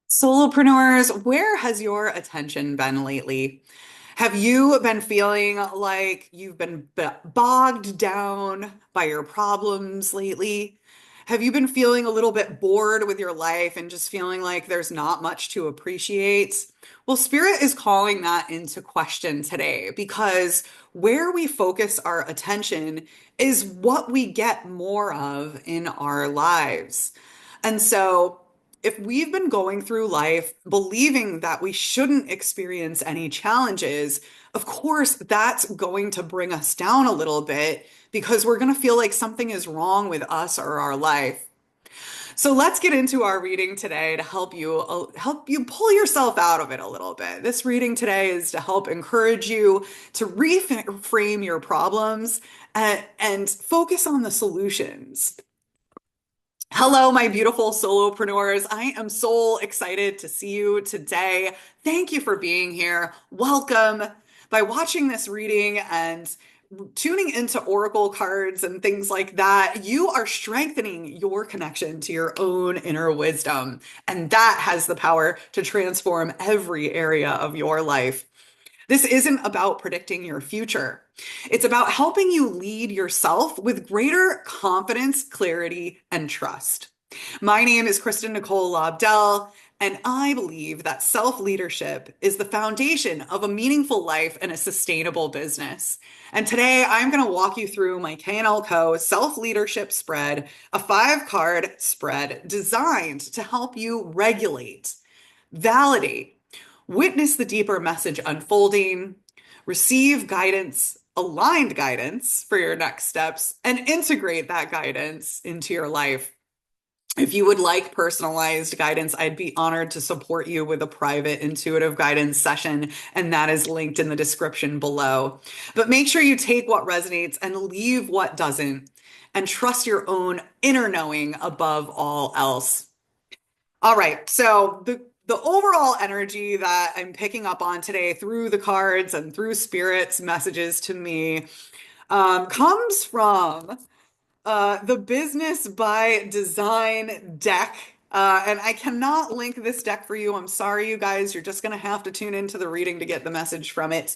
Solopreneurs, where has your attention been lately? Have you been feeling like you've been bogged down by your problems lately? Have you been feeling a little bit bored with your life and just feeling like there's not much to appreciate? Well, Spirit is calling that into question today because where we focus our attention is what we get more of in our lives. And so, if we've been going through life believing that we shouldn't experience any challenges, of course, that's going to bring us down a little bit because we're going to feel like something is wrong with us or our life. So let's get into our reading today to help you pull yourself out of it a little bit. This reading today is to help encourage you to reframe your problems and focus on the solutions. Hello, my beautiful solopreneurs. I am so excited to see you today. Thank you for being here. Welcome. By watching this reading and tuning into oracle cards and things like that, you are strengthening your connection to your own inner wisdom. And that has the power to transform every area of your life. This isn't about predicting your future. It's about helping you lead yourself with greater confidence, clarity, and trust. My name is Kristin Nicole Lobdell, and I believe that self-leadership is the foundation of a meaningful life and a sustainable business. And today I'm going to walk you through my K&L Co. self-leadership spread, a 5-card spread designed to help you regulate, validate, witness the deeper message unfolding, receive guidance, aligned guidance for your next steps, and integrate that guidance into your life. If you would like personalized guidance, I'd be honored to support you with a private intuitive guidance session, and that is linked in the description below. But make sure you take what resonates and leave what doesn't, and trust your own inner knowing above all else. All right, so the overall energy that I'm picking up on today through the cards and through Spirit's messages to me comes from the Business by Design deck. And I cannot link this deck for you. I'm sorry, you guys. You're just going to have to tune into the reading to get the message from it.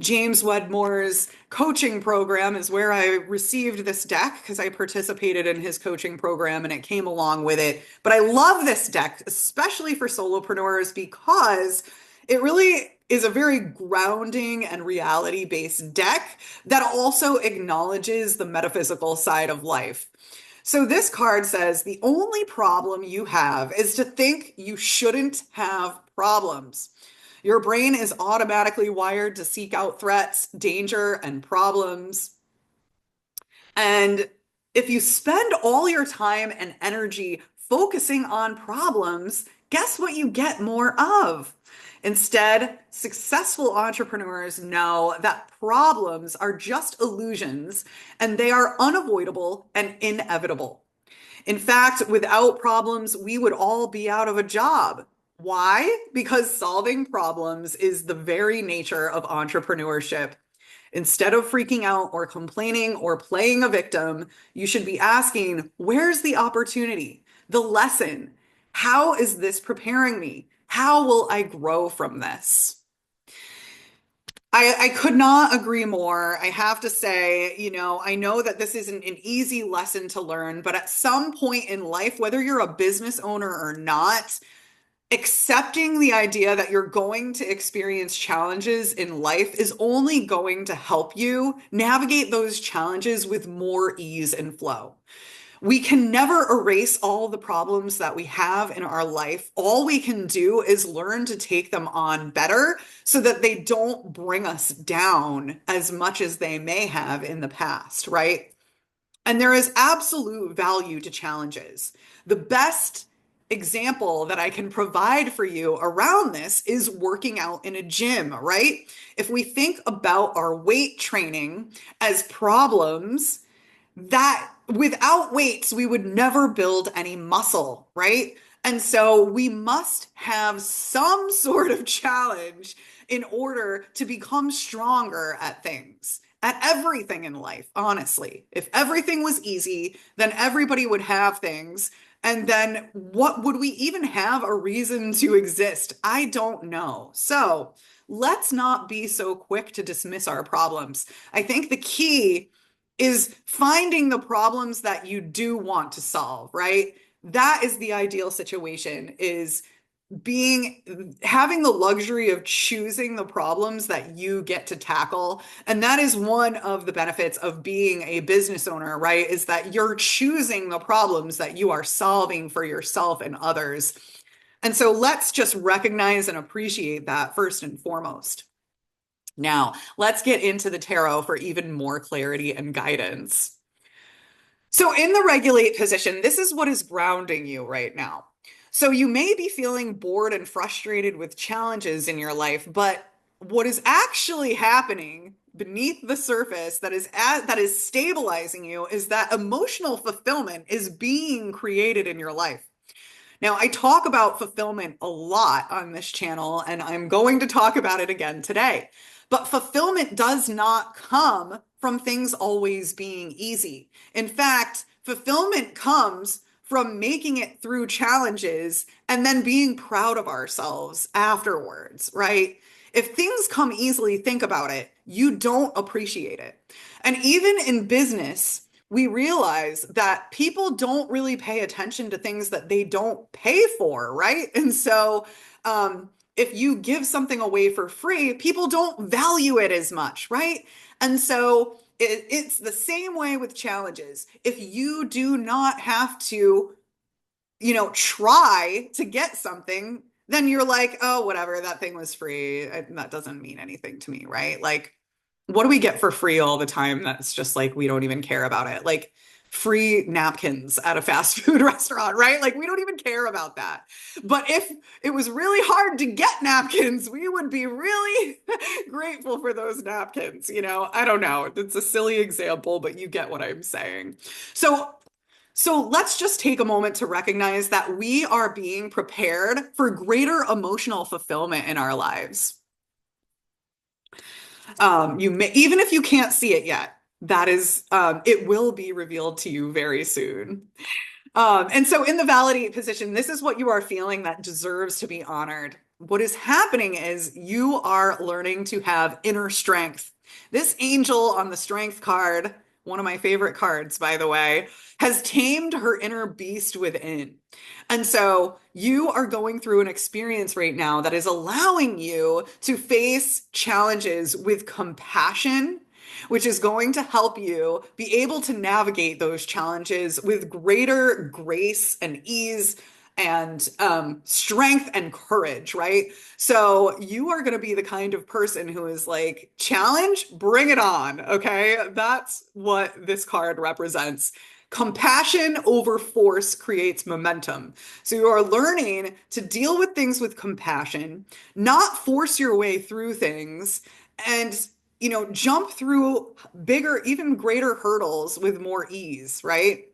James Wedmore's coaching program is where I received this deck because I participated in his coaching program and it came along with it. But I love this deck, especially for solopreneurs, because it really is a very grounding and reality-based deck that also acknowledges the metaphysical side of life. So this card says the only problem you have is to think you shouldn't have problems. Your brain is automatically wired to seek out threats, danger, and problems. And if you spend all your time and energy focusing on problems, guess what you get more of? Instead, successful entrepreneurs know that problems are just illusions and they are unavoidable and inevitable. In fact, without problems, we would all be out of a job. Why? Because solving problems is the very nature of entrepreneurship. Instead of freaking out or complaining or playing a victim, you should be asking, where's the opportunity? The lesson? How is this preparing me? How will I grow from this? I could not agree more. I have to say, I know that this isn't an easy lesson to learn, but at some point in life, whether you're a business owner or not, accepting the idea that you're going to experience challenges in life is only going to help you navigate those challenges with more ease and flow. We can never erase all the problems that we have in our life. All we can do is learn to take them on better so that they don't bring us down as much as they may have in the past, right? And there is absolute value to challenges. The best example that I can provide for you around this is working out in a gym, right? If we think about our weight training as problems, that without weights, we would never build any muscle, right? And so we must have some sort of challenge in order to become stronger at things, at everything in life, honestly. If everything was easy, then everybody would have things And then what would we even have a reason to exist? I don't know. So let's not be so quick to dismiss our problems. I think the key is finding the problems that you do want to solve, right? That is the ideal situation, is being having the luxury of choosing the problems that you get to tackle. And that is one of the benefits of being a business owner, right? Is that you're choosing the problems that you are solving for yourself and others. And so let's just recognize and appreciate that first and foremost. Now, let's get into the tarot for even more clarity and guidance. So, in the regulate position, this is what is grounding you right now. So, you may be feeling bored and frustrated with challenges in your life, but what is actually happening beneath the surface that is stabilizing you is that emotional fulfillment is being created in your life. Now, I talk about fulfillment a lot on this channel, and I'm going to talk about it again today. But fulfillment does not come from things always being easy. In fact, fulfillment comes from making it through challenges and then being proud of ourselves afterwards, right? If things come easily, think about it, you don't appreciate it. And even in business, we realize that people don't really pay attention to things that they don't pay for, right? And so, if you give something away for free, people don't value it as much, right? And so, it's the same way with challenges. If you do not have to, try to get something, then you're like, oh, whatever, that thing was free. That doesn't mean anything to me, right? Like, what do we get for free all the time that's just like we don't even care about it? Like free napkins at a fast food restaurant, right? Like we don't even care about that. But if it was really hard to get napkins, we would be really grateful for those napkins. I don't know. It's a silly example, but you get what I'm saying. So let's just take a moment to recognize that we are being prepared for greater emotional fulfillment in our lives. You may, even if you can't see it yet, that is, it will be revealed to you very soon. And so in the validate position, this is what you are feeling that deserves to be honored. What is happening is you are learning to have inner strength. This angel on the strength card, one of my favorite cards, by the way, has tamed her inner beast within. And so you are going through an experience right now that is allowing you to face challenges with compassion, which is going to help you be able to navigate those challenges with greater grace and ease and strength and courage, right? So you are going to be the kind of person who is like, challenge, bring it on. Okay. That's what this card represents. Compassion over force creates momentum. So you are learning to deal with things with compassion, not force your way through things, and jump through bigger, even greater hurdles with more ease, right?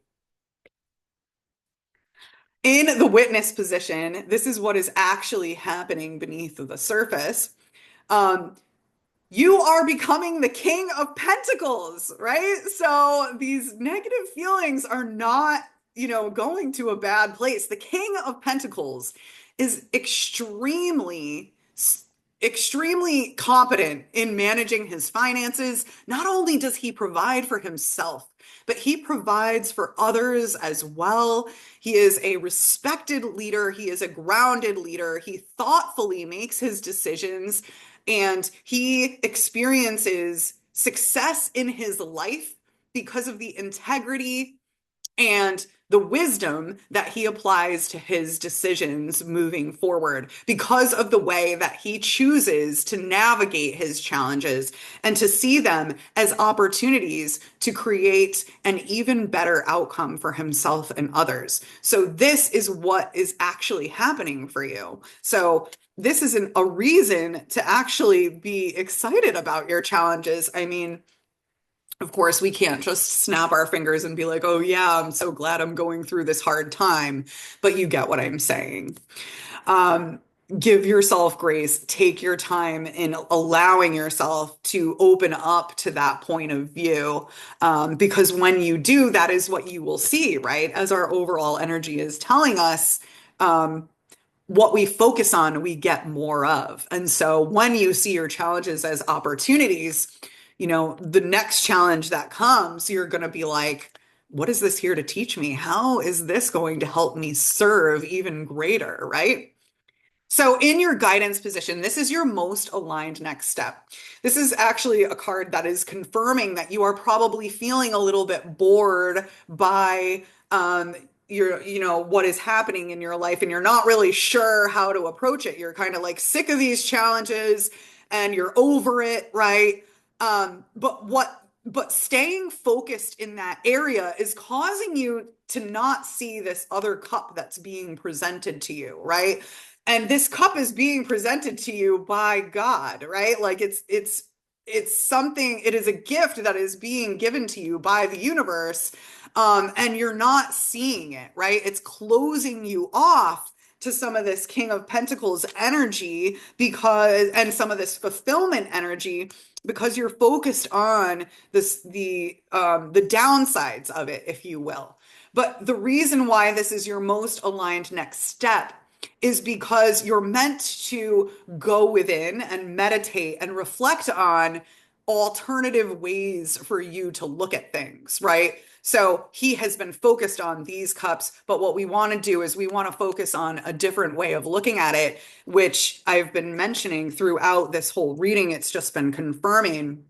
In the witness position, this is what is actually happening beneath the surface. Um, you are becoming the King of Pentacles, right? So these negative feelings are not, going to a bad place. The King of Pentacles is extremely competent in managing his finances. Not only does he provide for himself, but he provides for others as well. He is a respected leader. He is a grounded leader. He thoughtfully makes his decisions and he experiences success in his life because of the integrity and the wisdom that he applies to his decisions moving forward because of the way that he chooses to navigate his challenges and to see them as opportunities to create an even better outcome for himself and others. So this is what is actually happening for you. So this is a reason to actually be excited about your challenges. I mean, of course, we can't just snap our fingers and be like, oh, yeah, I'm so glad I'm going through this hard time. But you get what I'm saying. give yourself grace, take your time in allowing yourself to open up to that point of view. Because when you do, that is what you will see, right? As our overall energy is telling us, what we focus on, we get more of. And so when you see your challenges as opportunities, the next challenge that comes, you're going to be like, what is this here to teach me? How is this going to help me serve even greater, right? So, in your guidance position, this is your most aligned next step. This is actually a card that is confirming that you are probably feeling a little bit bored by what is happening in your life, and you're not really sure how to approach it. You're kind of like sick of these challenges and you're over it, right? But staying focused in that area is causing you to not see this other cup that's being presented to you, right? And this cup is being presented to you by God, right? Like it's something, it is a gift that is being given to you by the universe. And you're not seeing it, right? It's closing you off to some of this King of Pentacles energy and some of this fulfillment energy, because you're focused on the downsides of it, if you will. But the reason why this is your most aligned next step is because you're meant to go within and meditate and reflect on alternative ways for you to look at things, right? So he has been focused on these cups, but what we want to do is we want to focus on a different way of looking at it, which I've been mentioning throughout this whole reading. It's just been confirming,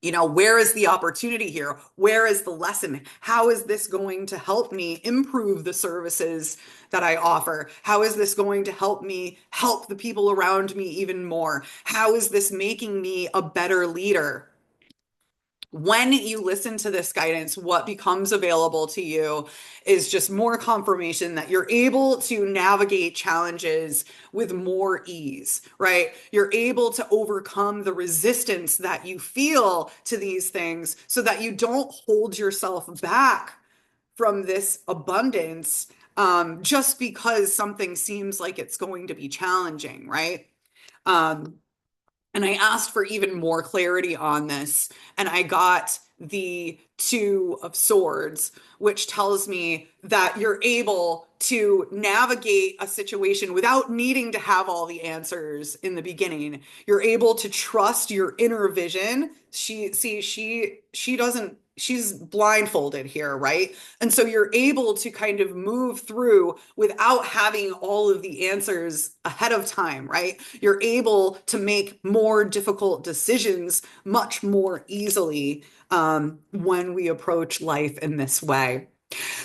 where is the opportunity here? Where is the lesson? How is this going to help me improve the services that I offer? How is this going to help me help the people around me even more? How is this making me a better leader? When you listen to this guidance, what becomes available to you is just more confirmation that you're able to navigate challenges with more ease, right? You're able to overcome the resistance that you feel to these things so that you don't hold yourself back from this abundance, just because something seems like it's going to be challenging, right? Um, and I asked for even more clarity on this, and I got the Two of Swords, which tells me that you're able to navigate a situation without needing to have all the answers in the beginning. You're able to trust your inner vision. She doesn't, she's blindfolded here, right? And so you're able to kind of move through without having all of the answers ahead of time, right? You're able to make more difficult decisions much more easily, when we approach life in this way.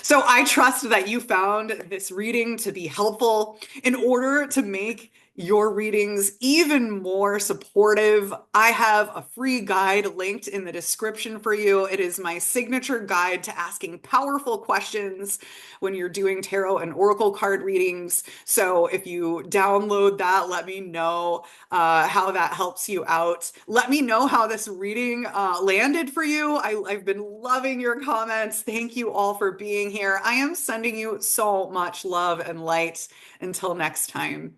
So I trust that you found this reading to be helpful. In order to make your readings even more supportive, I have a free guide linked in the description for you. It is my signature guide to asking powerful questions when you're doing tarot and oracle card readings. So if you download that, let me know how that helps you out. Let me know how this reading landed for you. I've been loving your comments. Thank you all for being here. I am sending you so much love and light. Until next time.